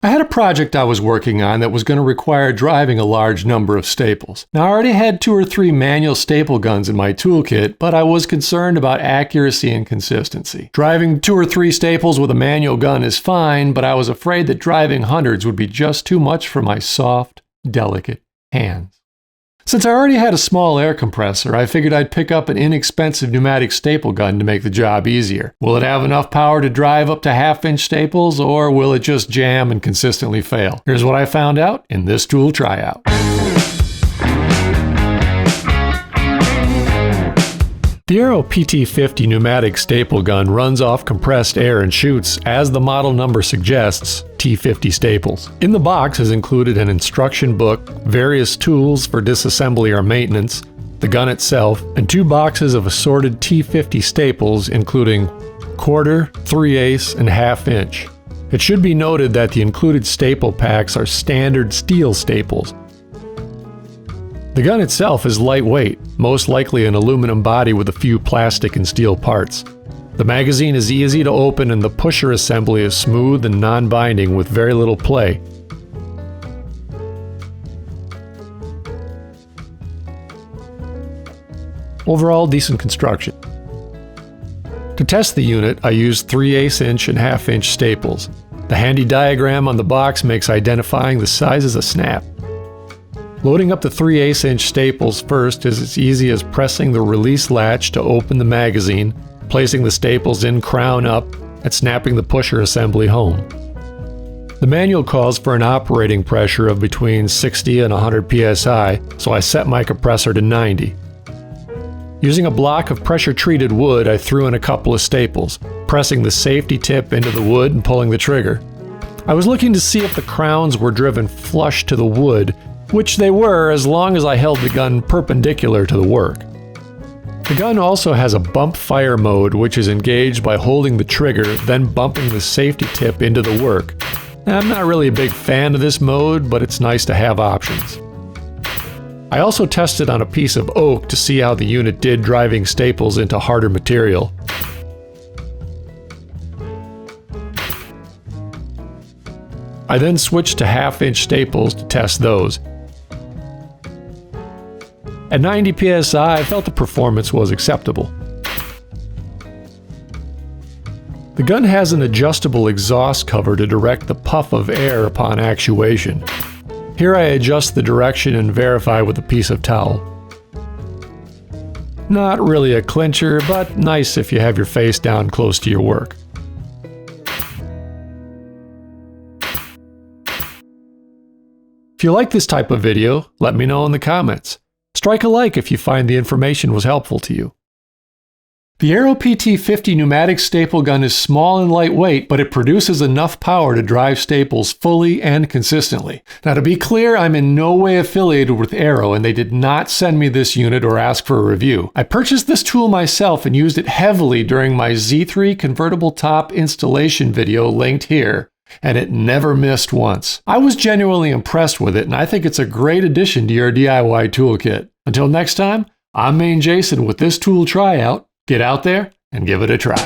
I had a project I was working on that was going to require driving a large number of staples. Now, I already had 2 or 3 manual staple guns in my toolkit, but I was concerned about accuracy and consistency. Driving 2 or 3 staples with a manual gun is fine, but I was afraid that driving hundreds would be just too much for my soft, delicate hands. Since I already had a small air compressor, I figured I'd pick up an inexpensive pneumatic staple gun to make the job easier. Will it have enough power to drive up to 1/2-inch staples, or will it just jam and consistently fail? Here's what I found out in this tool tryout. The Aero PT50 Pneumatic staple gun runs off compressed air and shoots, as the model number suggests, T50 staples. In the box is included an instruction book, various tools for disassembly or maintenance, the gun itself, and 2 boxes of assorted T50 staples including 1/4, 3/8, and 1/2-inch. It should be noted that the included staple packs are standard steel staples. The gun itself is lightweight, most likely an aluminum body with a few plastic and steel parts. The magazine is easy to open and the pusher assembly is smooth and non-binding with very little play. Overall, decent construction. To test the unit, I used 3/8-inch and 1/2-inch staples. The handy diagram on the box makes identifying the sizes a snap. Loading up the 3/8-inch staples first is as easy as pressing the release latch to open the magazine, placing the staples in crown up, and snapping the pusher assembly home. The manual calls for an operating pressure of between 60 and 100 psi, so I set my compressor to 90. Using a block of pressure-treated wood, I threw in a couple of staples, pressing the safety tip into the wood and pulling the trigger. I was looking to see if the crowns were driven flush to the wood, which they were as long as I held the gun perpendicular to the work. The gun also has a bump fire mode, which is engaged by holding the trigger, then bumping the safety tip into the work. Now, I'm not really a big fan of this mode, but it's nice to have options. I also tested on a piece of oak to see how the unit did driving staples into harder material. I then switched to 1/2-inch staples to test those. At 90 psi, I felt the performance was acceptable. The gun has an adjustable exhaust cover to direct the puff of air upon actuation. Here I adjust the direction and verify with a piece of towel. Not really a clincher, but nice if you have your face down close to your work. If you like this type of video, let me know in the comments. Strike a like if you find the information was helpful to you. The Aero PT50 pneumatic staple gun is small and lightweight, but it produces enough power to drive staples fully and consistently. Now, to be clear, I'm in no way affiliated with Aero, and they did not send me this unit or ask for a review. I purchased this tool myself and used it heavily during my Z3 convertible top installation video linked here, and it never missed once. I was genuinely impressed with it, and I think it's a great addition to your DIY toolkit. Until next time, I'm mainejason with this tool tryout. Get out there and give it a try.